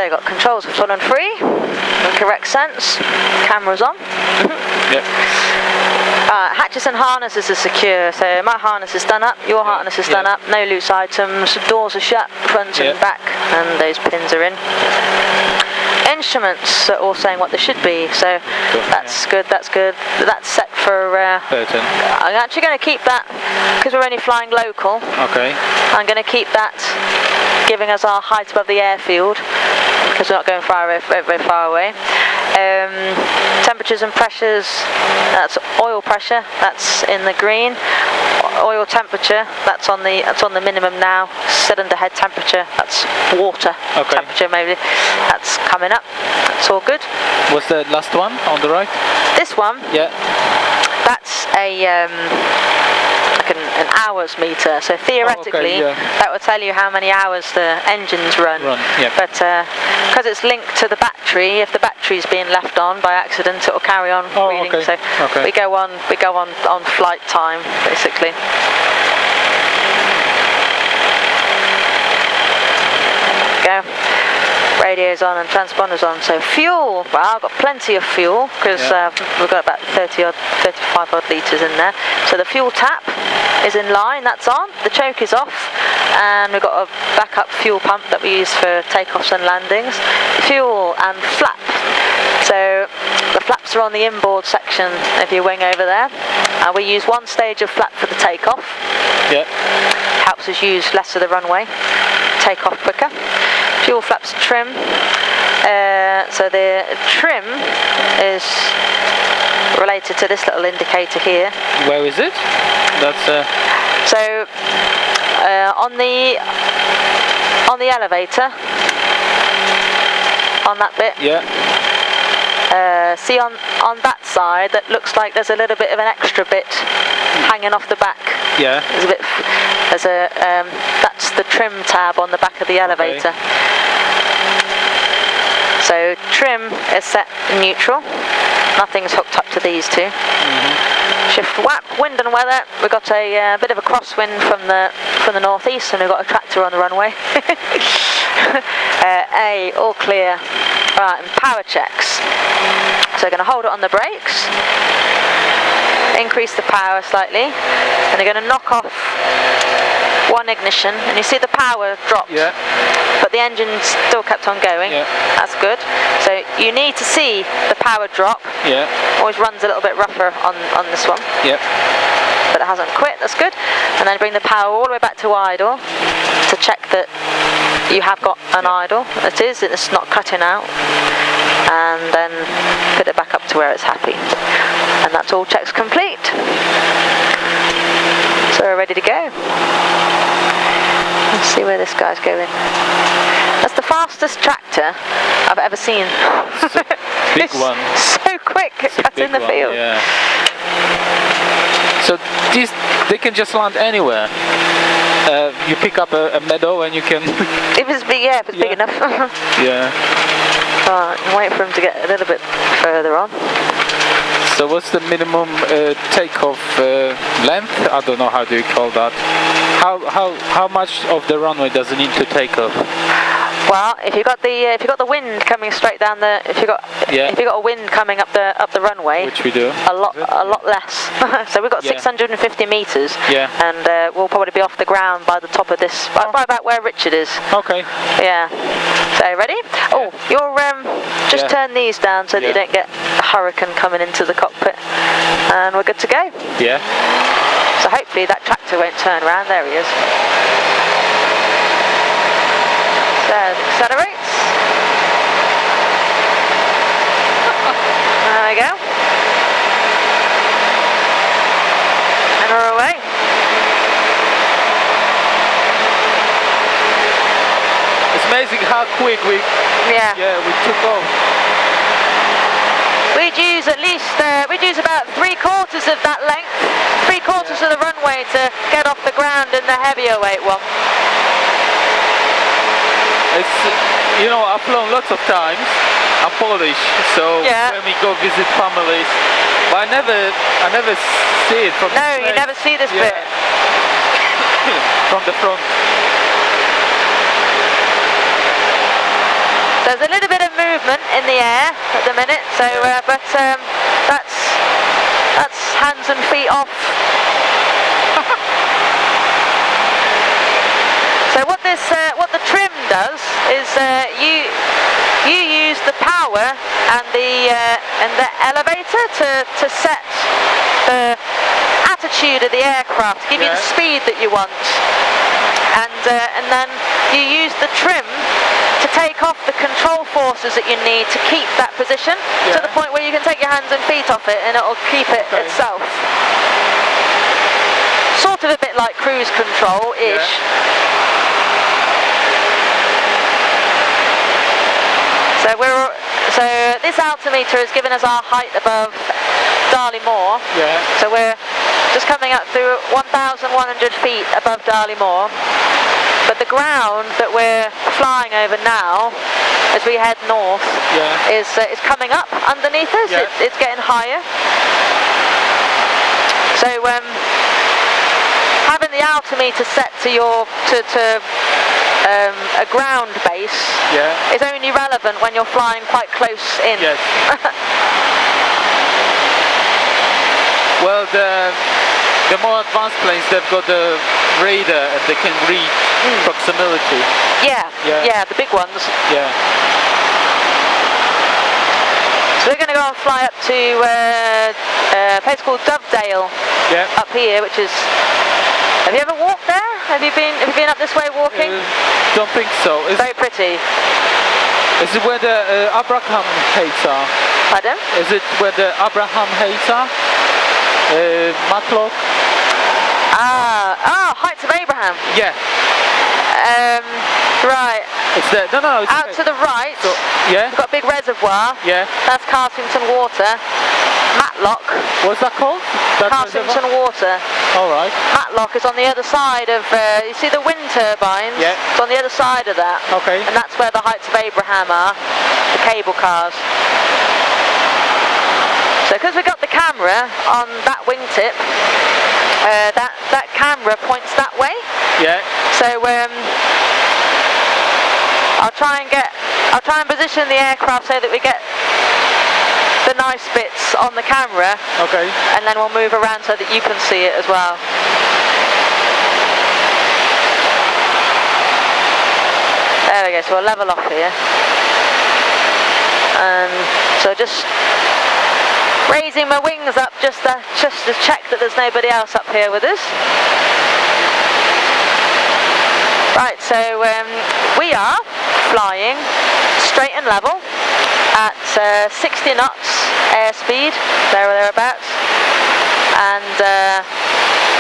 you got controls for full and free, in correct sense, cameras on. Yep. Hatches and harnesses are secure, so my harness is done up, your harness is done up, no loose items, doors are shut, front and back, and those pins are in. Instruments are all saying what they should be, so that's good, that's good. That's set for... I'm actually going to keep that, because we're only flying local. Okay. I'm going to keep that giving us our height above the airfield, because we're not going very far away. Temperatures and pressures, that's oil pressure, that's in the green. Oil temperature, that's on the minimum now. Cylinder head temperature, that's water temperature maybe. That's coming up. That's all good. What's the last one on the right? This one? Yeah. That's a like an hours meter. So theoretically, that will tell you how many hours the engines run. But because it's linked to the battery, if the battery's being left on by accident, it will carry on reading. So we go on flight time basically. Go. Radio's on and transponders on. So fuel, well, I've got plenty of fuel because we've got about 35 odd litres in there. So the fuel tap is in line, that's on, the choke is off, and we've got a backup fuel pump that we use for takeoffs and landings. Fuel and flap. So the flaps are on the inboard section of your wing over there. We use one stage of flap for the takeoff. Helps us use less of the runway, take off quicker. Fuel flaps trim. So the trim is related to this little indicator here. Where is it? That's so on the elevator, on that bit. See on that side, that looks like there's a little bit of an extra bit hanging off the back. That's the trim tab on the back of the elevator. So trim is set neutral. Nothing's hooked up to these two. Shift WAP, wind and weather. We've got a bit of a crosswind from the northeast, and we've got a tractor on the runway. All clear. Right, and power checks. So we're going to hold it on the brakes, increase the power slightly, and they're going to knock off one ignition, and you see the power dropped, but the engine still kept on going. That's good. So you need to see the power drop. Always runs a little bit rougher on this one. But it hasn't quit, that's good. And then bring the power all the way back to idle to check that you have got an idle. It is, it's not cutting out. And then put it back up to where it's happy. And that's all checks complete. So we're ready to go. Let's see where this guy's going. That's the fastest tractor I've ever seen. Big one. So quick, it's in the field. So they can just land anywhere. You pick up a meadow and you can... If it's big, if it's big enough. Wait for him to get a little bit further on. So what's the minimum takeoff length? I don't know, how do you call that? How much of the runway does it need to take off? Well, if you got the wind coming straight down the, if you got a wind coming up the runway, which we do, a lot less. So we've got 650 meters, and we'll probably be off the ground by the top of this, by about where Richard is. Okay. Yeah. So ready? Oh, you're just turn these down so that you don't get a hurricane coming into the cockpit, and we're good to go. So hopefully that tractor won't turn around. There he is. So it accelerates. There we go. And we're away. It's amazing how quick we took off. We'd use at least, we'd use about 3/4 of that length, 3/4 of the runway to get off the ground in the heavier weight one. It's, you know, I've flown lots of times. I'm Polish, so when we go visit families, but I never see it from the you never see this bit. From the front. There's a little bit of movement in the air at the minute, so but that's hands and feet off. So what the trim does is you use the power and the elevator to set the attitude of the aircraft, to give you the speed that you want, and then you use the trim to take off the control forces that you need to keep that position to the point where you can take your hands and feet off it and it'll keep it itself. Sort of a bit like cruise control-ish. So this altimeter has given us our height above Darley Moor. So we're just coming up through 1,100 feet above Darley Moor. But the ground that we're flying over now, as we head north, is coming up underneath us. It's getting higher. So having the altimeter set to a ground base is only relevant when you're flying quite close in. Well, the more advanced planes, they've got the radar and they can read proximity. Yeah, the big ones. So we're going to go and fly up to a place called Dovedale up here, which is. Have you ever walked there? Have you been up this way walking? Don't think so. It's very pretty. Is it where the Abraham Heights are? Pardon? Is it where the Abraham Heights are? Matlock? Heights of Abraham. Yeah. Right. It's there. No. It's out to the right. So, we've got a big reservoir. That's Carsington Water. Matlock. What's that called? Carsington Water. All right. Matlock is on the other side of. You see the wind turbines? It's on the other side of that. Okay. And that's where the Heights of Abraham are. The cable cars. So because we've got the camera on that wingtip, that camera points that way. So I'll try and position the aircraft so that we get the nice bits on the camera. Okay. And then we'll move around so that you can see it as well. There we go. So we'll level off here. So just raising my wings up just to check that there's nobody else up here with us. Right, so we are flying straight and level at 60 knots airspeed, there or thereabouts, and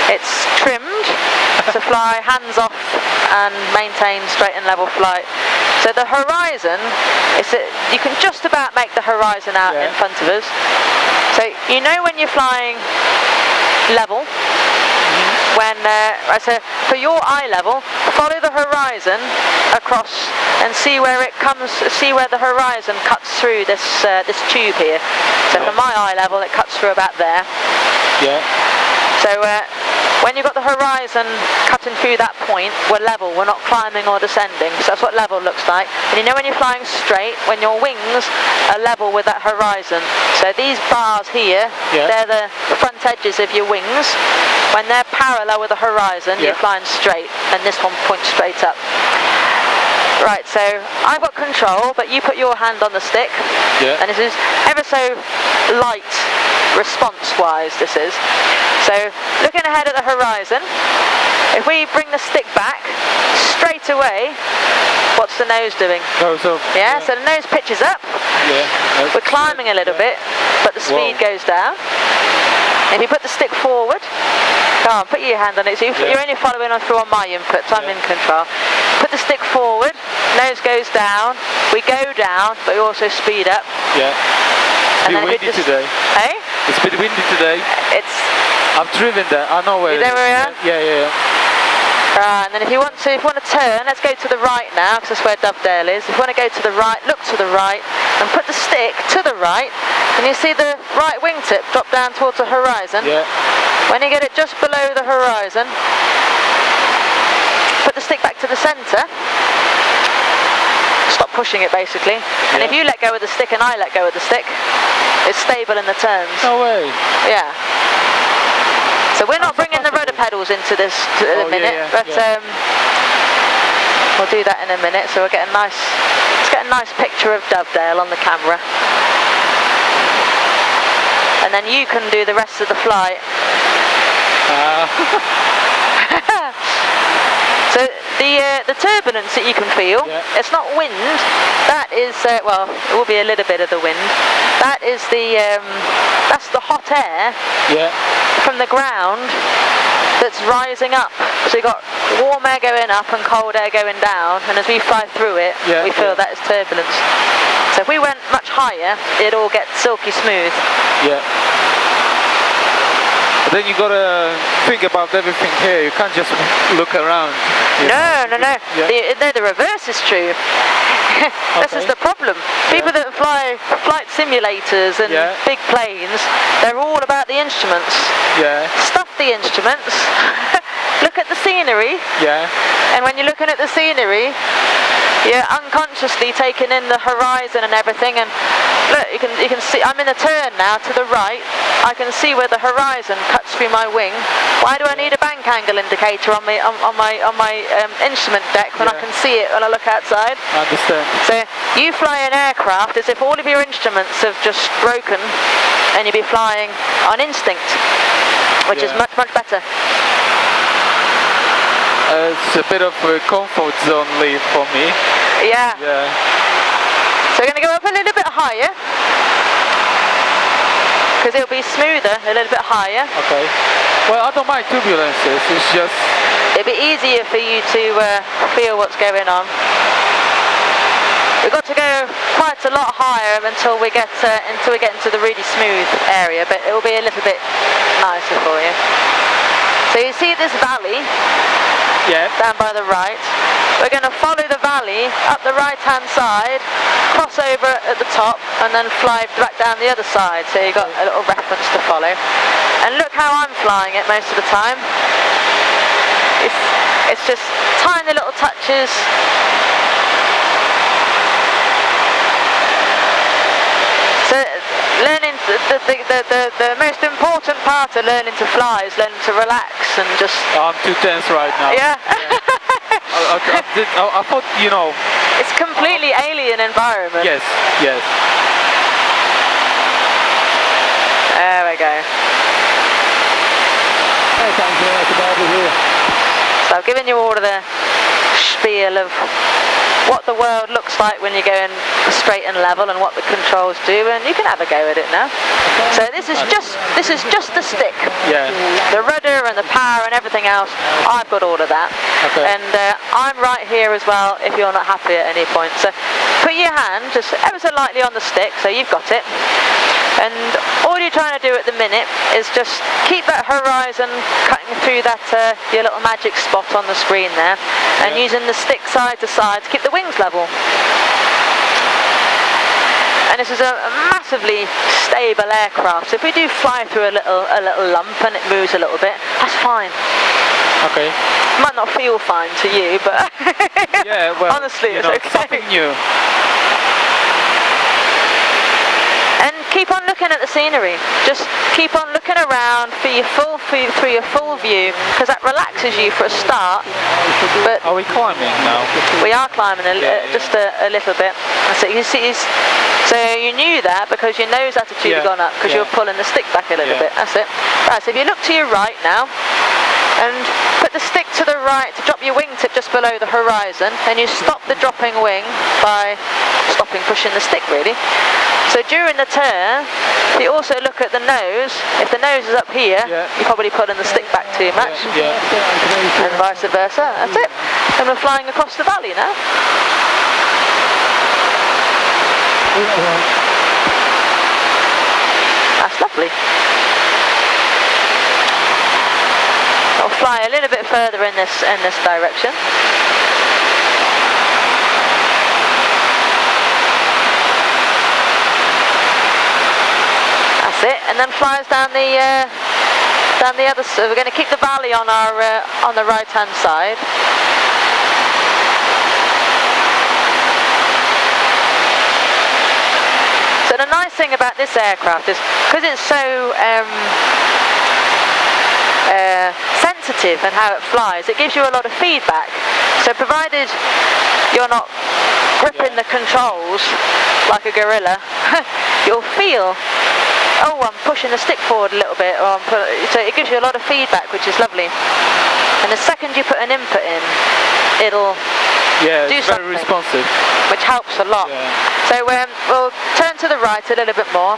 it's trimmed to fly hands off and maintain straight and level flight. So the horizon, you can just about make the horizon out in front of us. So you know when you're flying level, when so for your eye level, follow the horizon across and see where the horizon cuts through this tube here. So for my eye level, it cuts through about there. So when you've got the horizon cutting through that point, we're level, we're not climbing or descending. So that's what level looks like. And you know when you're flying straight, when your wings are level with that horizon. So these bars here, they're the front edges of your wings. When they're parallel with the horizon, you're flying straight, and this one points straight up. Right, so I've got control, but you put your hand on the stick, and this is ever so light response-wise, this is. So, looking ahead at the horizon, if we bring the stick back, straight away, what's the nose doing? Goes up. Yeah, so the nose pitches up, we're climbing a little bit, but the speed goes down. If you put the stick forward, come on, put your hand on it, so you're only following on through on my inputs, I'm in control. Put the stick forward, nose goes down, we go down, but we also speed up. It's a bit windy today. Hey? It's a bit windy today. I've driven there, I know where it is. You know where we are? Yeah. Right, and then if you want to turn, let's go to the right now, because that's where Dovedale is. If you want to go to the right, look to the right, and put the stick to the right, and you see the right wingtip drop down towards the horizon. When you get it just below the horizon, put the stick back to the centre, stop pushing it basically. And if you let go of the stick and I let go of the stick, it's stable in the turns. No way. Yeah. So we're not bringing the rudder pedals into this at the minute, but we'll do that in a minute. So we'll get a nice, let's get a nice picture of Dovedale on the camera. And then you can do the rest of the flight. So the turbulence that you can feel, it's not wind, that is, well, it will be a little bit of the wind. That is that's the hot air from the ground that's rising up. So you've got warm air going up and cold air going down, and as we fly through it, we feel that is turbulence. So if we went much higher, it'd all get silky smooth. Yeah. But then you got to think about everything here. You can't just look around. No. The reverse is true. This is the problem. People that fly flight simulators and big planes, they're all about the instruments. Stuff the instruments. Look at the scenery. And when you're looking at the scenery, you're unconsciously taking in the horizon and everything. And look, you can see I'm in a turn now to the right. I can see where the horizon cuts through my wing. Why do I need a bank angle indicator on my instrument deck when I can see it when I look outside? I understand. So you fly an aircraft as if all of your instruments have just broken, and you'd be flying on instinct, which is much better. It's a bit of a comfort zone lead for me. Yeah. So we're going to go up a little bit higher, because it'll be smoother a little bit higher. Okay. Well, I don't mind turbulences. It's just... It'll be easier for you to feel what's going on. We've got to go quite a lot higher until we get into the really smooth area, but it will be a little bit nicer for you. So you see this valley down by the right. We're going to follow the valley up the right hand side, cross over at the top, and then fly back down the other side. So you've got a little reference to follow. And look how I'm flying it most of the time. It's just tiny little touches. So learning the most important part of learning to fly is learning to relax and just... I'm too tense right now. I thought, you know... It's completely alien environment. Yes. There we go. So I've given you all of the spiel of what the world looks like when you're going straight and level, and what the controls do, and you can have a go at it now. So this is just the stick. The rudder and the power and everything else, I've got all of that. And I'm right here as well if you're not happy at any point. So put your hand just ever so lightly on the stick, so you've got it. And all you're trying to do at the minute is just keep that horizon cutting through that your little magic spot on the screen there, and using the stick side to side to keep the wings level. And this is a massively stable aircraft. So if we do fly through a little lump and it moves a little bit, that's fine. Okay. Might not feel fine to you, but well, honestly, it's okay. Something new. And keep on looking at the scenery. Just keep on looking around through your full view, because that relaxes you for a start. But are we climbing now? We are climbing just a little bit. So you see, so you knew that because your nose attitude had gone up because you were pulling the stick back a little bit. That's it. Right. So if you look to your right now, and put the stick to the right to drop your wingtip just below the horizon, and you stop the dropping wing by pushing the stick really. So during the turn, you also look at the nose. If the nose is up here, you're probably pulling the stick back too much, and vice versa. That's it. And we're flying across the valley now. That's lovely. I'll fly a little bit further in this direction. That's it, and then fly us down the other side. We're going to keep the valley on the right hand side. But the nice thing about this aircraft is, because it's so sensitive in how it flies, it gives you a lot of feedback. So provided you're not gripping the controls like a gorilla, you'll feel, oh, I'm pushing the stick forward a little bit, or so it gives you a lot of feedback, which is lovely. And the second you put an input in, it'll do something, very responsive, which helps a lot. Yeah. So we'll turn to the right a little bit more,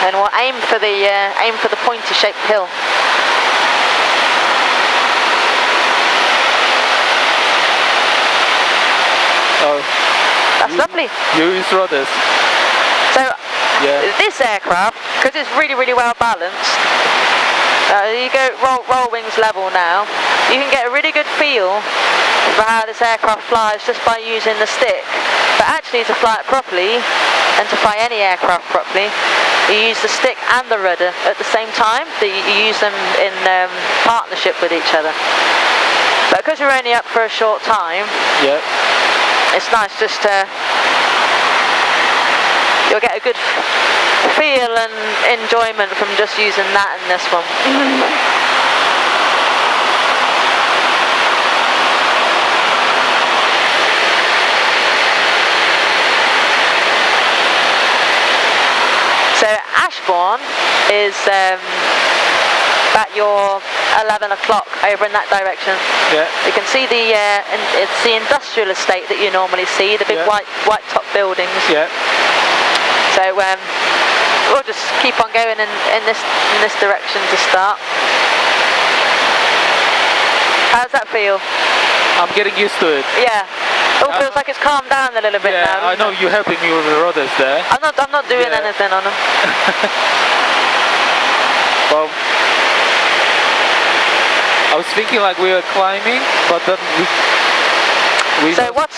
and we'll aim for the pointy-shaped hill. Oh, that's lovely. You use rudders. So this aircraft, because it's really, really well balanced, you go roll wings level now, you can get a really good feel for how this aircraft flies just by using the stick. But actually, to fly it properly, and to fly any aircraft properly, you use the stick and the rudder at the same time. You use them in partnership with each other. But because you're only up for a short time, it's nice just to, you'll get a good feel and enjoyment from just using that in this one. So Ashbourne is about your 11 o'clock over in that direction. You can see it's the industrial estate that you normally see, the big white top buildings. So we'll just keep on going in this direction to start. How does that feel? I'm getting used to it. Yeah. It all feels like it's calmed down a little bit now. I know you're helping me with the rudders there. I'm not doing anything on them. Well, I was thinking like we were climbing, but then we so what's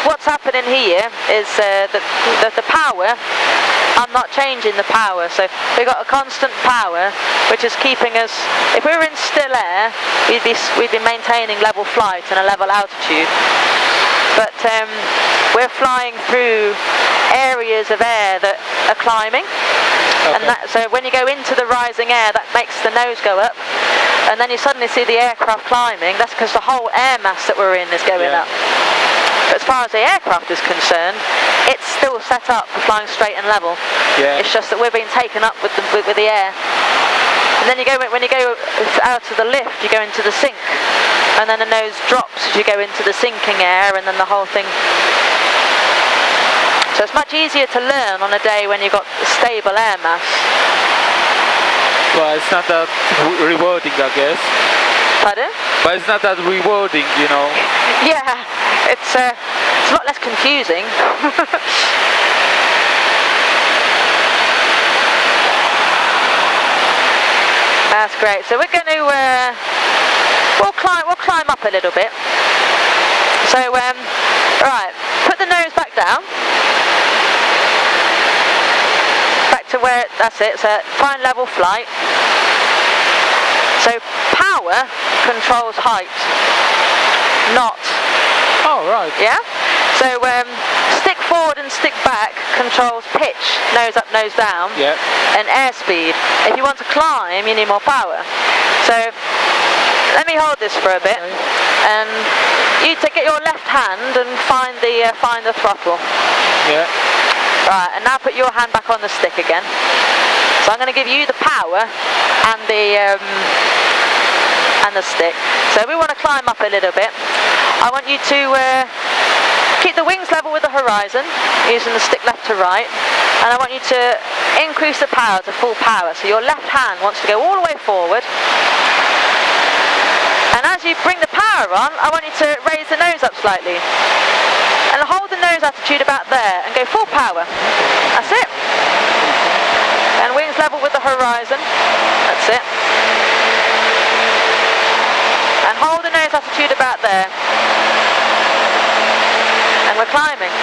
what's happening here is that the power, I'm not changing the power, so we've got a constant power which is keeping us, if we were in still air, we'd be maintaining level flight and a level altitude, but we're flying through areas of air that are climbing. And so when you go into the rising air, that makes the nose go up, and then you suddenly see the aircraft climbing. That's because the whole air mass that we're in is going up. But as far as the aircraft is concerned, it's still set up for flying straight and level. It's just that we're being taken up with the air. And then when you go out of the lift, you go into the sink, and then the nose drops as you go into the sinking air, and then the whole thing. So it's much easier to learn on a day when you've got stable air mass. Well, it's not that rewarding, I guess. Pardon? But it's not that rewarding, you know. Yeah, it's a lot less confusing. That's great. So we're going to we'll climb up a little bit. So right, put the nose back down. To where that's it, so find level flight. So power controls height, not. Oh, right. Yeah? So stick forward and stick back controls pitch, nose up, nose down, and airspeed. If you want to climb, you need more power. So let me hold this for a bit, and you get your left hand and find the throttle. Right, and now put your hand back on the stick again. So I'm going to give you the power and the stick. So we want to climb up a little bit. I want you to keep the wings level with the horizon, using the stick left to right, and I want you to increase the power to full power. So your left hand wants to go all the way forward. And as you bring the power on, I want you to raise the nose up slightly. And hold the nose attitude about there and go full power. That's it. And wings level with the horizon. That's it. And hold the nose attitude about there. And we're climbing.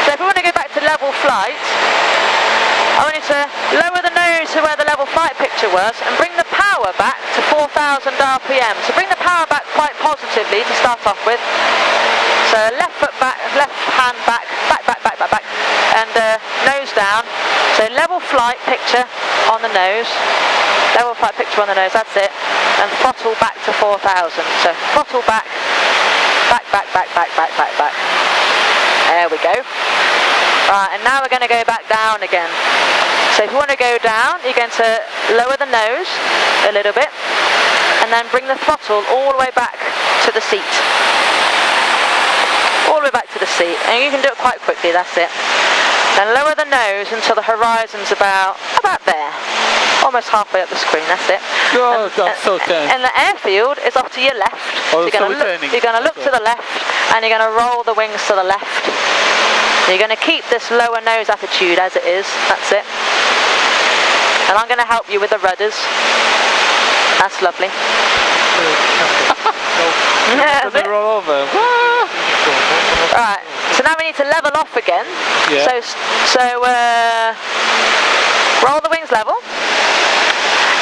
So if we want to go back to level flight, I want you to lower the nose to where the level flight picture was and bring the power back to 4,000 RPM. So bring the power back quite positively to start off with. So left foot back, left hand back, back, back, back, back. And nose down. So level flight picture on the nose. Level flight picture on the nose, that's it. And throttle back to 4,000. So throttle back, back, back, back, back, back, back, back. There we go. Right, and now we're going to go back down again. So if you want to go down, you're going to lower the nose a little bit, and then bring the throttle all the way back to the seat. All the way back to the seat, and you can do it quite quickly, that's it. Then lower the nose until the horizon's about there. Almost halfway up the screen, that's it. God, that's so tense. And the airfield is off to your left. Oh, so you're going to look to the left, and you're going to roll the wings to the left. You're going to keep this lower nose attitude as it is, that's it. And I'm going to help you with the rudders. That's lovely. Roll over. Right, so now we need to level off again. Yeah. So roll the wings level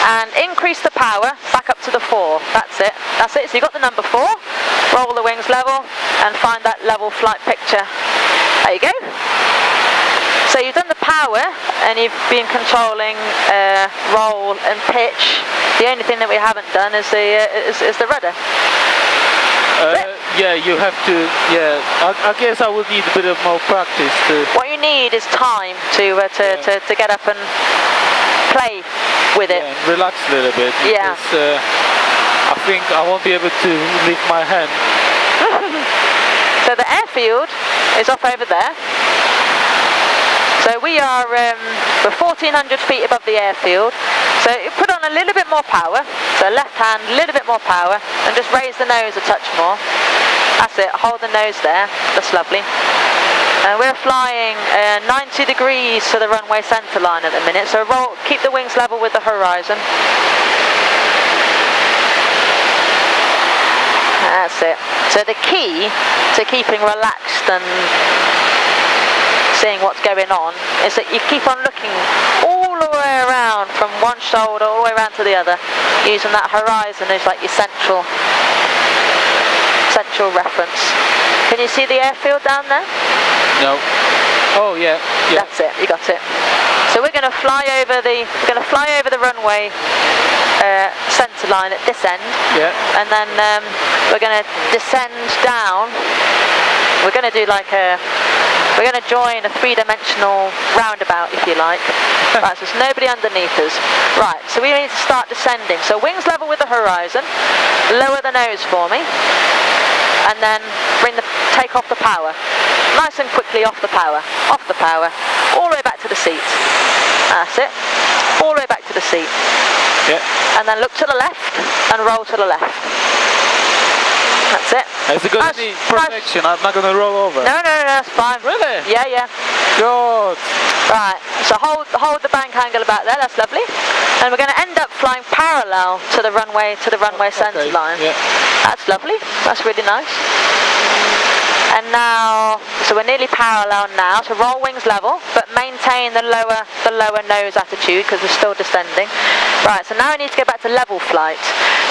and increase the power back up to the 4. That's it. That's it. So you've got the number 4. Roll the wings level and find that level flight picture. There you go. So you've done the power and you've been controlling roll and pitch. The only thing that we haven't done is the rudder. Yeah, you have to. Yeah, I guess I would need a bit of more practice to. What you need is time to get up and play with it. Yeah, relax a little bit. Yeah. Because, I think I won't be able to lift my hand. So the airfield is off over there. So we're 1,400 feet above the airfield. So you put on a little bit more power. So left hand, a little bit more power, and just raise the nose a touch more. That's it. Hold the nose there. That's lovely. We're flying 90 degrees to the runway centre line at the minute. So keep the wings level with the horizon. That's it. So the key to keeping relaxed and seeing what's going on is that you keep on looking all the way around from one shoulder all the way around to the other, using that horizon as like your central reference. Can you see the airfield down there? No. Oh yeah. That's it. You got it. So we're going to fly over the runway centre line at this end. Yeah. And then we're going to descend down. We're going to do like we're going to join a 3-dimensional roundabout, if you like. Right, so there's nobody underneath us. Right, so we need to start descending. So wings level with the horizon, lower the nose for me, and then take off the power. Nice and quickly off the power, all the way back to the seat. That's it, all the way back to the seat. Yeah. And then look to the left and roll to the left. That's it. Has it got any protection? I'm not going to roll over. No, that's fine. Really? Yeah. God. Right, so hold the bank angle about there, that's lovely. And we're going to end up flying parallel to the runway centre line. Yeah. That's lovely, that's really nice. And now, so we're nearly parallel now, so roll wings level, but maintain the lower nose attitude because we're still descending. Right, so now I need to go back to level flight.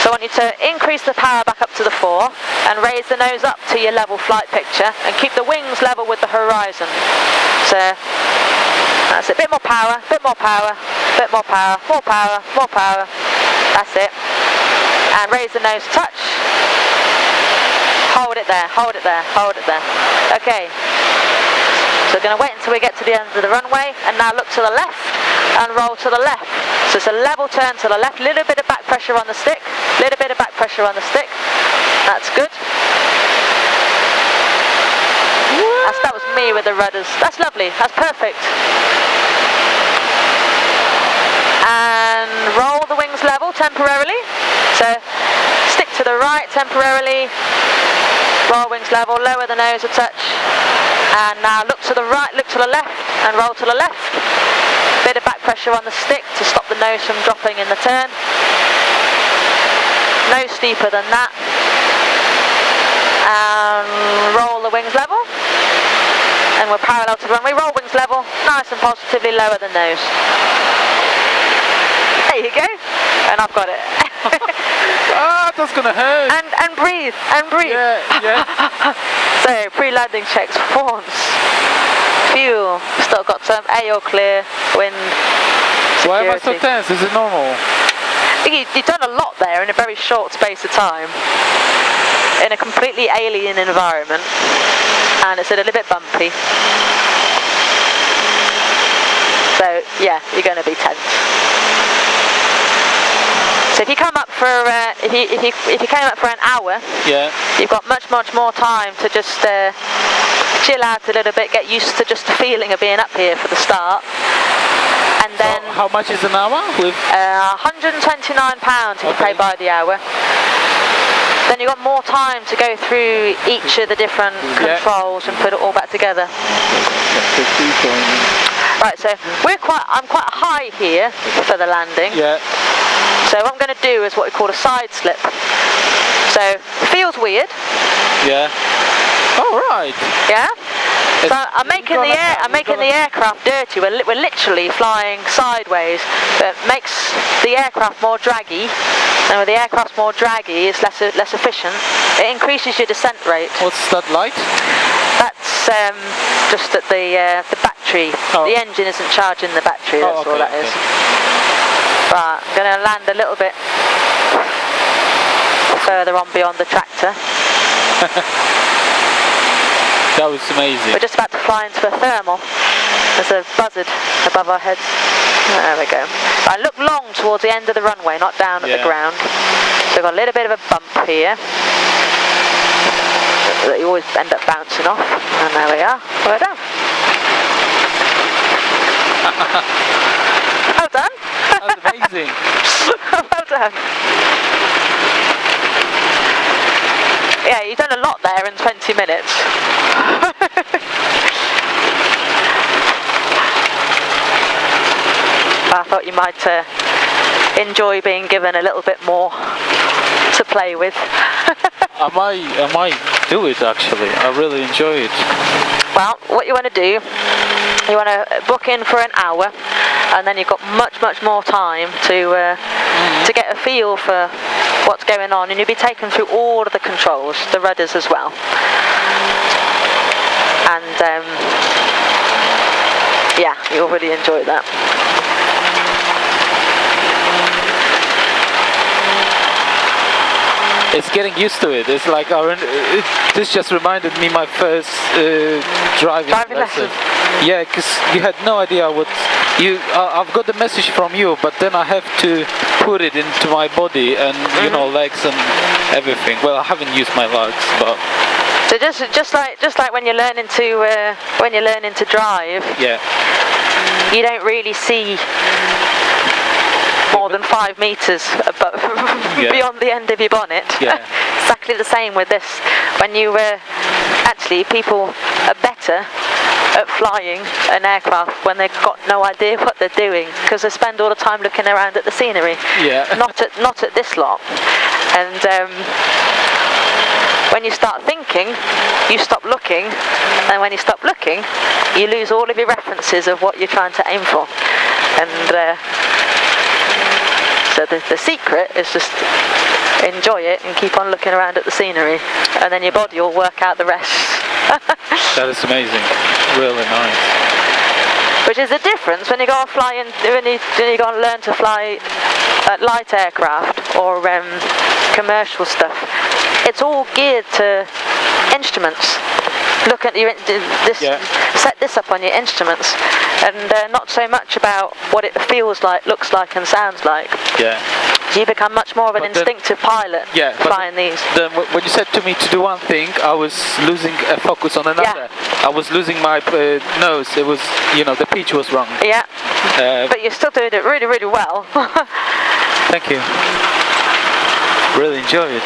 So I want you to increase the power back up to the 4 and raise the nose up to your level flight picture and keep the wings level with the horizon. So that's it, bit more power, more power. That's it. And raise the nose touch. Hold it there. Okay. So we're going to wait until we get to the end of the runway, and now look to the left and roll to the left. So it's a level turn to the left, little bit of back pressure on the stick, That's good. That was me with the rudders. That's lovely, that's perfect. And roll the wings level temporarily. So stick to the right temporarily. Roll wings level, lower the nose a touch. And now look to the right, look to the left, and roll to the left. Bit of back pressure on the stick to stop the nose from dropping in the turn. No steeper than that. And roll the wings level. And we're parallel to the runway. Roll wings level, nice and positively lower the nose. There you go. And I've got it. That's gonna hurt. And breathe. Yeah. So pre-landing checks, forms. fuel. Still got some AO clear, wind, security. Why am I so tense? Is it normal? You've done a lot there in a very short space of time, in a completely alien environment, and it's a little bit bumpy. So yeah, you're going to be tense. So if you come up for if you came up for an hour, yeah, you've got much more time to just chill out a little bit, get used to just the feeling of being up here for the start. And then so how much is an hour? With £129 if you pay by the hour. Then you've got more time to go through each of the different controls and put it all back together. Right, so I'm quite high here for the landing. Yeah. So what I'm going to do is what we call a side slip. So it feels weird. Yeah. All right. Yeah. So I'm making the aircraft dirty. We're literally flying sideways. That makes the aircraft more draggy, and when the aircraft's more draggy, it's less efficient. It increases your descent rate. What's that light? That's just that the battery. Oh. The engine isn't charging the battery. That's all that is. Right, I'm going to land a little bit further on beyond the tractor. That was amazing. We're just about to fly into a thermal. There's a buzzard above our heads. There we go. I look long towards the end of the runway, not down at the ground. So we've got a little bit of a bump here that you always end up bouncing off. And there we are. Well done. Well done. That was amazing. Well done. Yeah, you've done a lot there in 20 minutes. I thought you might enjoy being given a little bit more to play with. I might do it actually. I really enjoy it. Well, what you want to do, you want to book in for an hour, and then you've got much more time to get a feel for what's going on, and you'll be taken through all of the controls, the rudders as well. And yeah, you'll really enjoy that. It's getting used to it. It's like this just reminded me my first driving lesson. Yeah, because you had no idea what I've got the message from you, but then I have to put it into my body and you know, legs and everything. Well, I haven't used my legs, but so just like when you're learning to drive, yeah, you don't really see more than 5 meters above, beyond the end of your bonnet. Yeah. Exactly the same with this. When you actually, people are better at flying an aircraft when they've got no idea what they're doing, because they spend all the time looking around at the scenery. Yeah. Not at this lot. And when you start thinking, you stop looking, and when you stop looking, you lose all of your references of what you're trying to aim for. And so the secret is just enjoy it and keep on looking around at the scenery, and then your body will work out the rest. That is amazing. Really nice. Which is the difference when you go on flying, when you go and learn to fly light aircraft or commercial stuff. It's all geared to instruments. Look at your set this up on your instruments, and not so much about what it feels like, looks like, and sounds like. Yeah. So you become much more of an instinctive pilot flying these. Then when you said to me to do one thing, I was losing a focus on another. I was losing my nose. It was, you know, the pitch was wrong. Yeah. But you're still doing it really, really well. Thank you. Really enjoy it.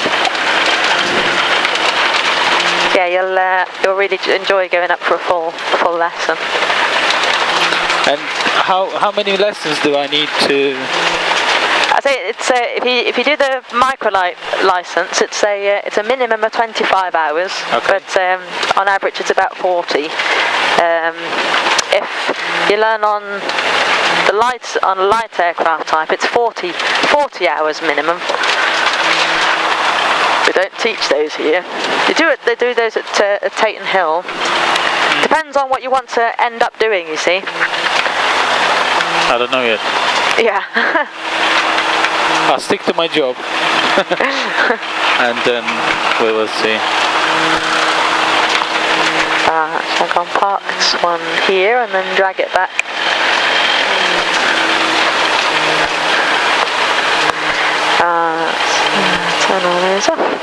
Yeah, you'll really enjoy going up for a full lesson. And how many lessons do I need to? I say it's if you do the microlight license, it's a minimum of 25 hours, but on average it's about 40. If you learn on the light aircraft type, it's 40 hours minimum. We don't teach those here. They do those at Taton Hill, Depends on what you want to end up doing, you see. I don't know yet. Yeah. I'll stick to my job. And then we will see. So I'm going to park this one here and then drag it back. Let's turn all those off.